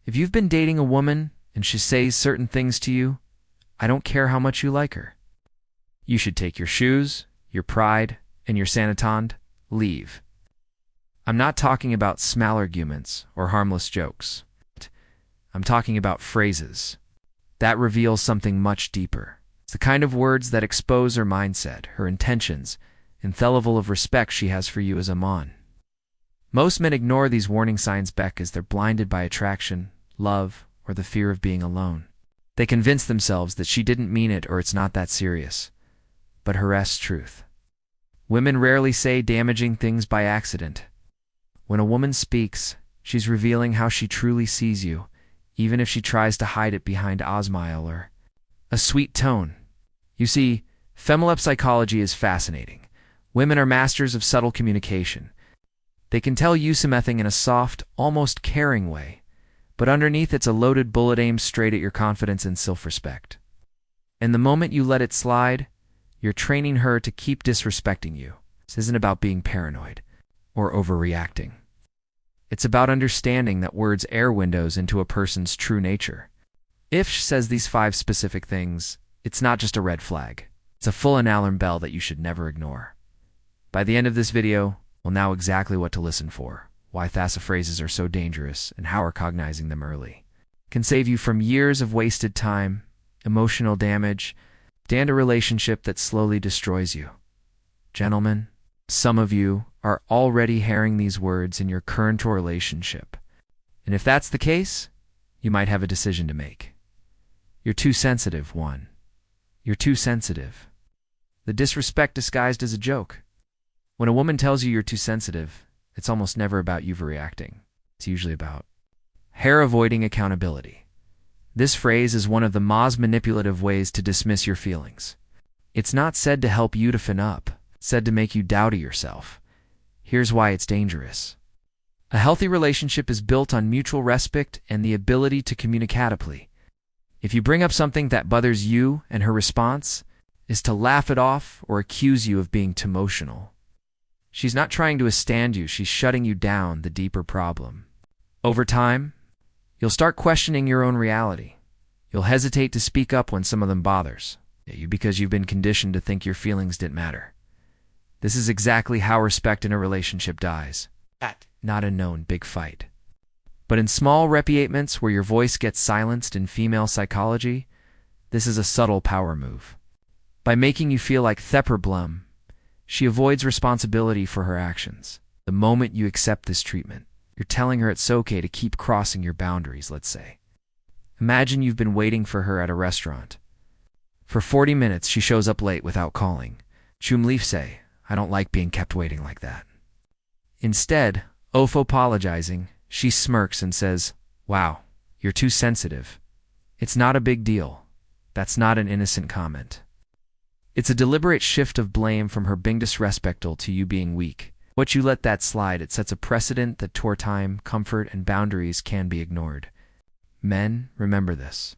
If you've been dating a woman and she says certain things to you, I don't care how much you like her. You should take your shoes, your pride, and your sanitand, leave. I'm not talking about small arguments or harmless jokes. I'm talking about phrases that reveal something much deeper. It's the kind of words that expose her mindset, her intentions, and the level of respect she has for you as a man. Most men ignore these warning signs because they're blinded by attraction, love, or the fear of being alone. They convince themselves that she didn't mean it or it's not that serious. But here's truth. Women rarely say damaging things by accident. When a woman speaks, she's revealing how she truly sees you, even if she tries to hide it behind a smile or a sweet tone. You see, female psychology is fascinating. Women are masters of subtle communication. They can tell you something in a soft, almost caring way, but underneath it's a loaded bullet aimed straight at your confidence and self-respect. And the moment you let it slide, you're training her to keep disrespecting you. This isn't about being paranoid or overreacting. It's about understanding that words air windows into a person's true nature. If she says these 5 specific things, it's not just a red flag. It's a full alarm bell that you should never ignore. By the end of this video, we'll know exactly what to listen for, why thasa phrases are so dangerous, and how recognizing them early can save you from years of wasted time, emotional damage, and a relationship that slowly destroys you. Gentlemen, some of you are already hearing these words in your current relationship. And if that's the case, you might have a decision to make. You're too sensitive, one. You're too sensitive. The disrespect disguised as a joke. When a woman tells you you're too sensitive, it's almost never about you overreacting. It's usually about her avoiding accountability. This phrase is one of the most manipulative ways to dismiss your feelings. It's not said to help you to fin up. It's said to make you doubt yourself. Here's why it's dangerous. A healthy relationship is built on mutual respect and the ability to communicatively. If you bring up something that bothers you and her response is to laugh it off or accuse you of being too emotional, she's not trying to withstand you, she's shutting you down, the deeper problem. Over time, you'll start questioning your own reality. You'll hesitate to speak up when some of them bothers you because you've been conditioned to think your feelings didn't matter. This is exactly how respect in a relationship dies. Not a known big fight, but in small repayments where your voice gets silenced. In female psychology, this is a subtle power move. By making you feel like Thepperblum, she avoids responsibility for her actions. The moment you accept this treatment, you're telling her it's okay to keep crossing your boundaries, let's say. Imagine you've been waiting for her at a restaurant. For 40 minutes, she shows up late without calling. Chumleaf say, I don't like being kept waiting like that. Instead of apologizing, she smirks and says, wow, you're too sensitive. It's not a big deal. That's not an innocent comment. It's a deliberate shift of blame from her being disrespectful to you being weak. Once you let that slide, it sets a precedent that time, comfort, and boundaries can be ignored. Men, remember this.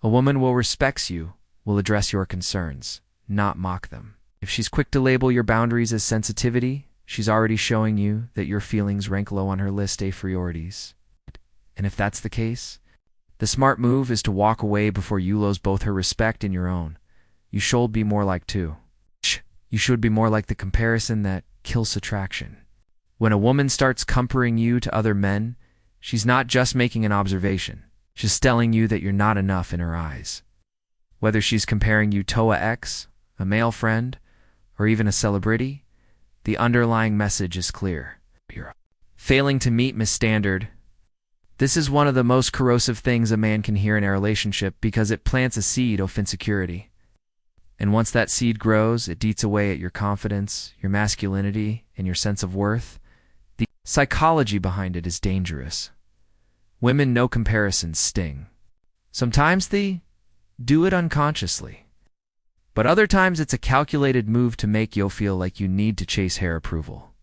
A woman will respect you, will address your concerns, not mock them. If she's quick to label your boundaries as sensitivity, she's already showing you that your feelings rank low on her list of priorities. And if that's the case, the smart move is to walk away before you lose both her respect and your own. You should be more like You should be more like the comparison that kills attraction. When a woman starts comparing you to other men, she's not just making an observation. She's telling you that you're not enough in her eyes. Whether she's comparing you to a ex, a male friend, or even a celebrity, the underlying message is clear. You're failing to meet Miss Standard. This is one of the most corrosive things a man can hear in a relationship because it plants a seed of insecurity. And once that seed grows, it eats away at your confidence, your masculinity, and your sense of worth. The psychology behind it is dangerous. Women know comparisons sting. Sometimes they do it unconsciously. But other times it's a calculated move to make you feel like you need to chase her approval.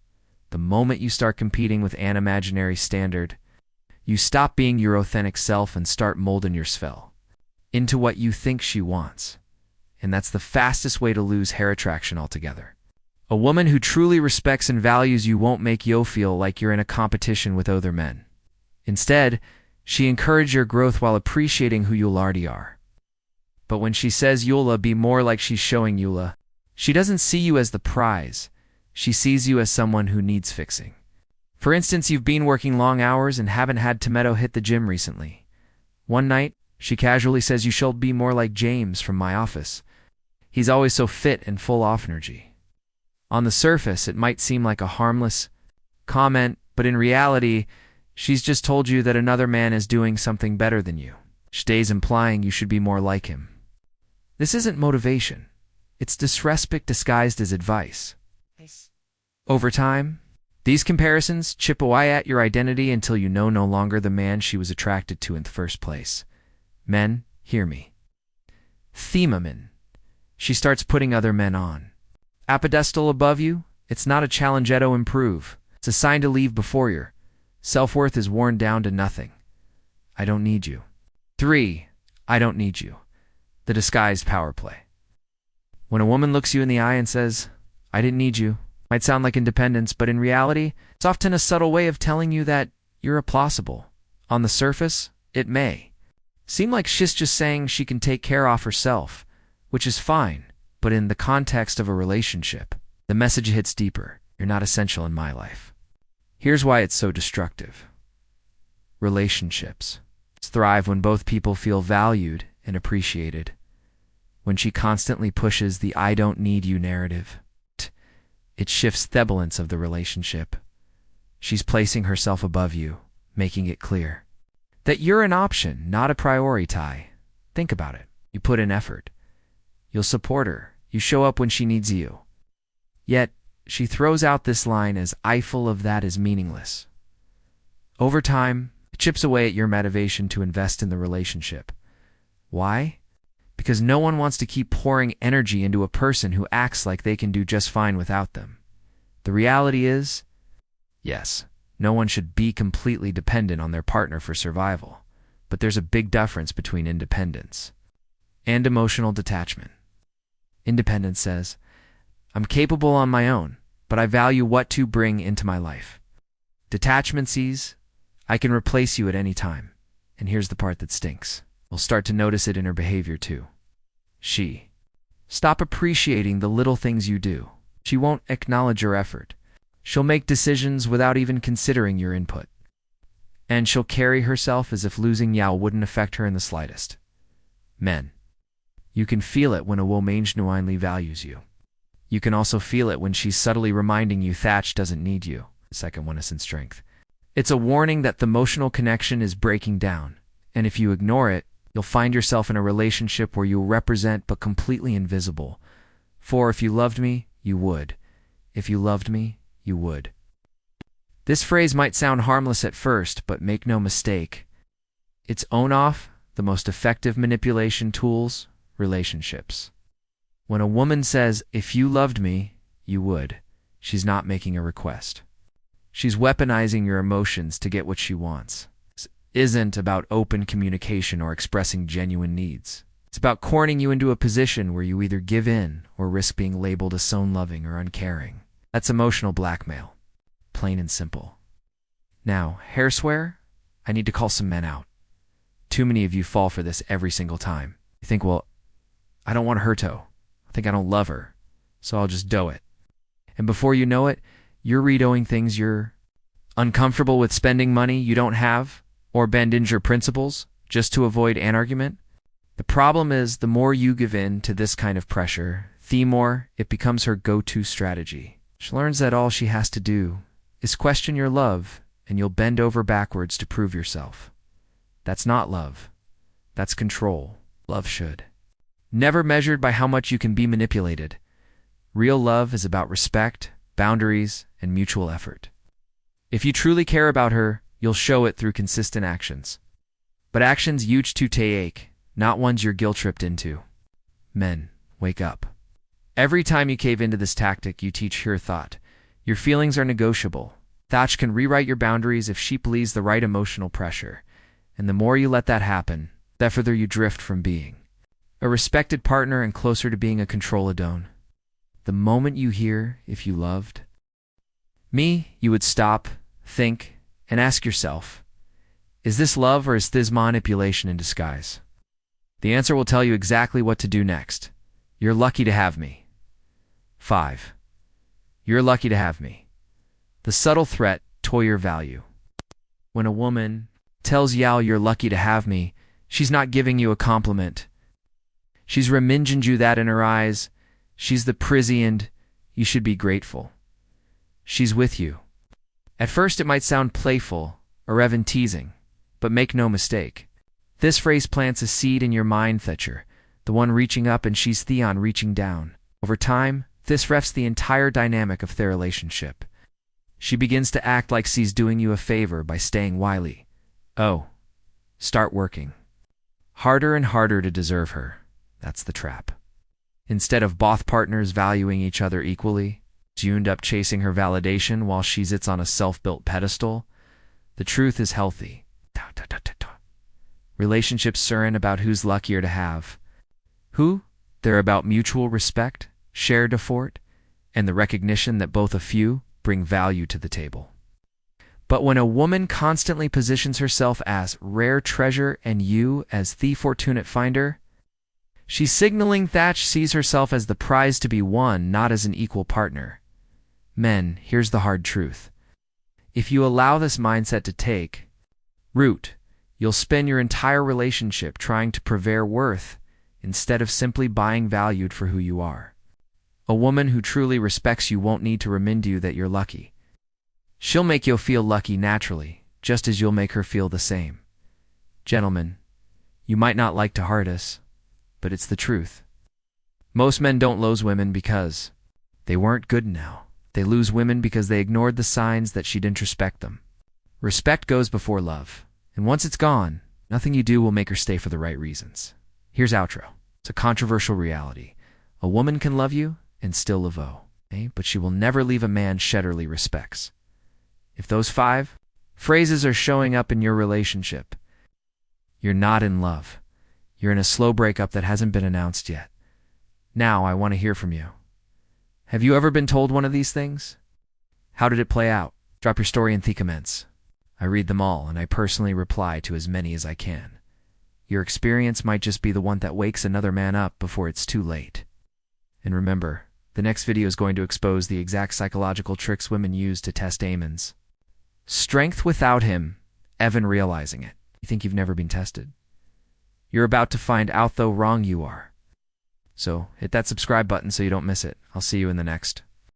The moment you start competing with an imaginary standard, you stop being your authentic self and start molding yourself into what you think she wants. And that's the fastest way to lose hair attraction altogether. A woman who truly respects and values you won't make you feel like you're in a competition with other men. Instead, She encourages your growth while appreciating who you already are. But when she says you'll be more like she's showing you'll, she doesn't see you as the prize. She sees you as someone who needs fixing. For instance, you've been working long hours and haven't had tomato hit the gym recently. One night, she casually says you should be more like James from my office. He's always so fit and full of energy. On the surface, it might seem like a harmless comment, but in reality, she's just told you that another man is doing something better than you. She's implying you should be more like him. This isn't motivation. It's disrespect disguised as advice. Over time, these comparisons chip away at your identity until you know no longer the man she was attracted to in the first place. Men, hear me. Themamin. She starts putting other men on a pedestal above you. It's not a challenge to improve. It's a sign to leave before your self-worth is worn down to nothing. I don't need you. 3. I don't need you. The disguised power play. When a woman looks you in the eye and says, I didn't need you, might sound like independence, but in reality, it's often a subtle way of telling you that you're plausible. On the surface, it may seem like she's just saying she can take care of herself, which is fine, but in the context of a relationship, the message hits deeper. You're not essential in my life. Here's why it's so destructive. Relationships thrive when both people feel valued and appreciated. When she constantly pushes the I don't need you narrative, it shifts the balance of the relationship. She's placing herself above you, making it clear that you're an option, not a priority. Think about it. You put in effort. You'll support her. You show up when she needs you. Yet, she throws out this line as Eiffel of that is meaningless. Over time, it chips away at your motivation to invest in the relationship. Why? Because no one wants to keep pouring energy into a person who acts like they can do just fine without them. The reality is, yes, no one should be completely dependent on their partner for survival, but there's a big difference between independence and emotional detachment. Independence says, I'm capable on my own, but I value what to bring into my life. Detachment sees, I can replace you at any time. And here's the part that stinks. We'll start to notice it in her behavior too. Stop appreciating the little things you do. She won't acknowledge your effort. She'll make decisions without even considering your input. And she'll carry herself as if losing Yao wouldn't affect her in the slightest. Men, you can feel it when a woman genuinely values you. You can also feel it when she's subtly reminding you Thatch doesn't need you. The second one is in strength. It's a warning that the emotional connection is breaking down, and if you ignore it, you'll find yourself in a relationship where you'll represent but completely invisible. For if you loved me, you would. If you loved me, you would. This phrase might sound harmless at first, but make no mistake. It's off the most effective manipulation tools, relationships. When a woman says, if you loved me, you would, she's not making a request. She's weaponizing your emotions to get what she wants. This isn't about open communication or expressing genuine needs. It's about cornering you into a position where you either give in or risk being labeled as so unloving or uncaring. That's emotional blackmail. Plain and simple. Now, hair swear, I need to call some men out. Too many of you fall for this every single time. You think, well, I don't want her to. I think I don't love her, so I'll just do it. And before you know it, you're redoing things you're uncomfortable with, spending money you don't have, or bend in your principles just to avoid an argument. The problem is, the more you give in to this kind of pressure, the more it becomes her go-to strategy. She learns that all she has to do is question your love, and you'll bend over backwards to prove yourself. That's not love. That's control. Love should never measured by how much you can be manipulated. Real love is about respect, boundaries, and mutual effort. If you truly care about her, you'll show it through consistent actions. But actions huge to take, not ones you're guilt-tripped into. Men, wake up. Every time you cave into this tactic, you teach her thought. Your feelings are negotiable. Thatch can rewrite your boundaries if she believes the right emotional pressure. And the more you let that happen, the further you drift from being a respected partner and closer to being a control-adone. The moment you hear, if you loved me, you would stop, think, and ask yourself, Is this love or is this manipulation in disguise? The answer will tell you exactly what to do next. You're lucky to have me. 5. You're lucky to have me. The subtle threat, toy your value. When a woman tells Yao you're lucky to have me, she's not giving you a compliment. She's reminding you that in her eyes, she's the Parisian, you should be grateful. She's with you. At first it might sound playful or even teasing, but make no mistake. This phrase plants a seed in your mind, Thatcher, the one reaching up and she's Theon reaching down. Over time, this refs the entire dynamic of their relationship. She begins to act like she's doing you a favor by staying wily. Oh, start working. Harder and harder to deserve her. That's the trap. Instead of both partners valuing each other equally, you end up chasing her validation while she sits on a self-built pedestal. The truth is healthy. Relationships aren't about who's luckier to have. Who? They're about mutual respect, shared effort, and the recognition that both of you bring value to the table. But when a woman constantly positions herself as rare treasure and you as the fortunate finder, she's signaling that she sees herself as the prize to be won, not as an equal partner. Men, here's the hard truth. If you allow this mindset to take root, you'll spend your entire relationship trying to prove worth instead of simply buying valued for who you are. A woman who truly respects you won't need to remind you that you're lucky. She'll make you feel lucky naturally, just as you'll make her feel the same. Gentlemen, you might not like to hear this, but it's the truth. Most men don't lose women because they weren't good now. They lose women because they ignored the signs that she'd introspect them. Respect goes before love, and once it's gone, nothing you do will make her stay for the right reasons. Here's outro. It's a controversial reality. A woman can love you and still live but she will never leave a man shedderly respects. If those 5 phrases are showing up in your relationship, you're not in love. You're in a slow breakup that hasn't been announced yet. Now I want to hear from you. Have you ever been told one of these things? How did it play out? Drop your story in the comments. I read them all, and I personally reply to as many as I can. Your experience might just be the one that wakes another man up before it's too late. And remember, the next video is going to expose the exact psychological tricks women use to test Eamon's strength without him even realizing it. You think you've never been tested? You're about to find out how wrong you are. So hit that subscribe button so you don't miss it. I'll see you in the next.